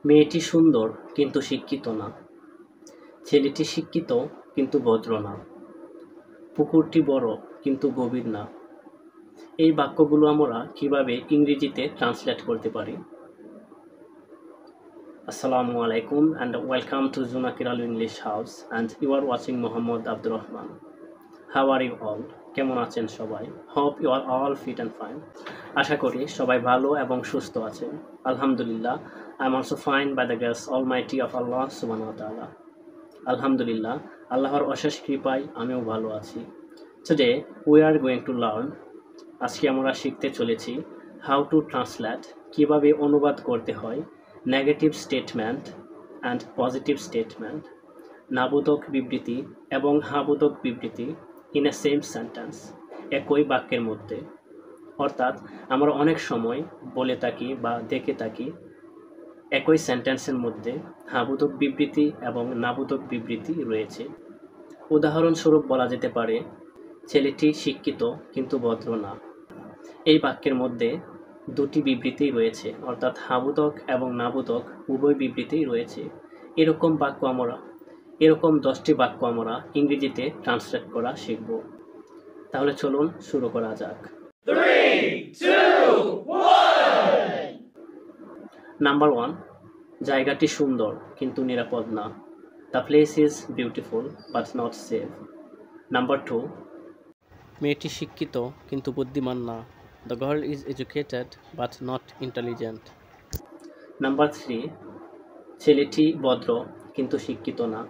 মেয়েটি সুন্দর কিন্তু শিক্ষিত না। ছেলেটি শিক্ষিত কিন্তু ভদ্র না। পুকুরটি বড় কিন্তু গভীর না। এই বাক্যগুলো আমরা কিভাবে ইংরেজিতে ট্রান্সলেট করতে পারি? Assalamu alaikum and welcome to Zunakiralu English House and you are watching Muhammad Abdur Rahman. How are you all? কেমন আছেন সবাই? Hope you are all fit and fine. আশা করি সবাই ভালো এবং সুস্থ আছেন। আলহামদুলিল্লাহ, I am also fine by the grace almighty of Allah subhanahu wa ta'ala. আলহামদুলিল্লাহ, আল্লাহর অশেষ কৃপায় আমিও ভালো আছি। Today we are going to learn, আজকে আমরা শিখতে চলেছি how to translate, কিভাবে অনুবাদ করতে হয় negative statement and positive statement, নাবোধক বিবৃতি এবং হাবোধক বিবৃতি ইন এ সেম সেন্টেন্স, একই বাক্যের মধ্যে। অর্থাৎ আমরা অনেক সময় বলে থাকি বা দেখে থাকি একই সেন্টেন্সের মধ্যে হাবোধক বিবৃতি এবং নাবোধক বিবৃতি রয়েছে। উদাহরণস্বরূপ বলা যেতে পারে, ছেলেটি শিক্ষিত কিন্তু ভদ্র না। এই বাক্যের মধ্যে দুটি বিবৃতি রয়েছে, অর্থাৎ হাবোধক এবং নাবোধক উভয় বিবৃতি রয়েছে। এরকম 10টি বাক্য আমরা ইংরেজিতে ট্রান্সলেট করা শিখব। তাহলে চলুন শুরু করা যাক। 3, 2, 1. নাম্বার 1, জায়গাটি সুন্দর কিন্তু নিরাপদ না। The place is beautiful but not safe. Number 2, মেয়েটি শিক্ষিত কিন্তু বুদ্ধিমান না। The girl is educated but not intelligent. Number 3, ছেলেটি ভদ্র কিন্তু শিক্ষিত না।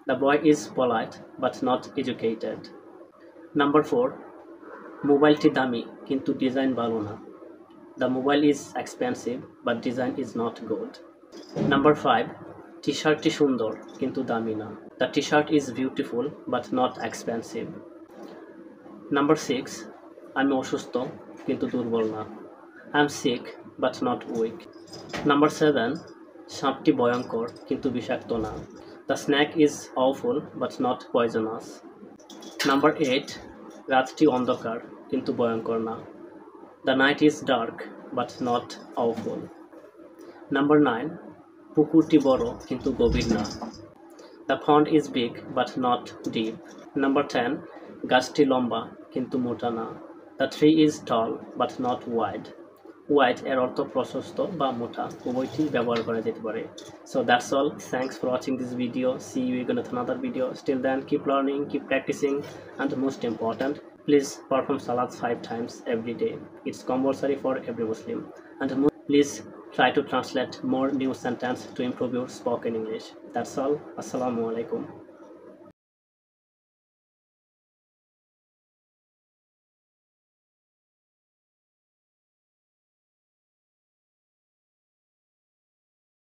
The boy is polite but not educated. Number 4, মোবাইলটি দামি কিন্তু ডিজাইন ভালো না। The mobile is expensive but design is not good. Number 5, টি-শার্টটি সুন্দর কিন্তু দামি না। The t-shirt is beautiful but not expensive. Number 6, আমি অসুস্থ কিন্তু দুর্বল না। I am sick but not weak. Number 7, সাপটি ভয়ঙ্কর কিন্তু বিষাক্ত না। The snake is awful but not poisonous. Number 8, রাতটি অন্ধকার কিন্তু ভয়ঙ্কর না। The night is dark but not awful. Number 9, পুকুরটি বড় কিন্তু গভীর না। The pond is big but not deep. Number 10, গাছটি লম্বা কিন্তু মোটা না। The tree is tall but not wide. Wide এর অর্থ প্রশস্ত বা মোটা, উভয়টি ব্যবহার করা যেতে পারে। So that's all. Thanks for watching this video. See you again with another video. Till then, keep learning, keep practicing, and most important, please perform salat 5 times every day. It's compulsory for every Muslim. And please try to translate more new sentence to improve your spoken English. That's all. Assalamu alaikum.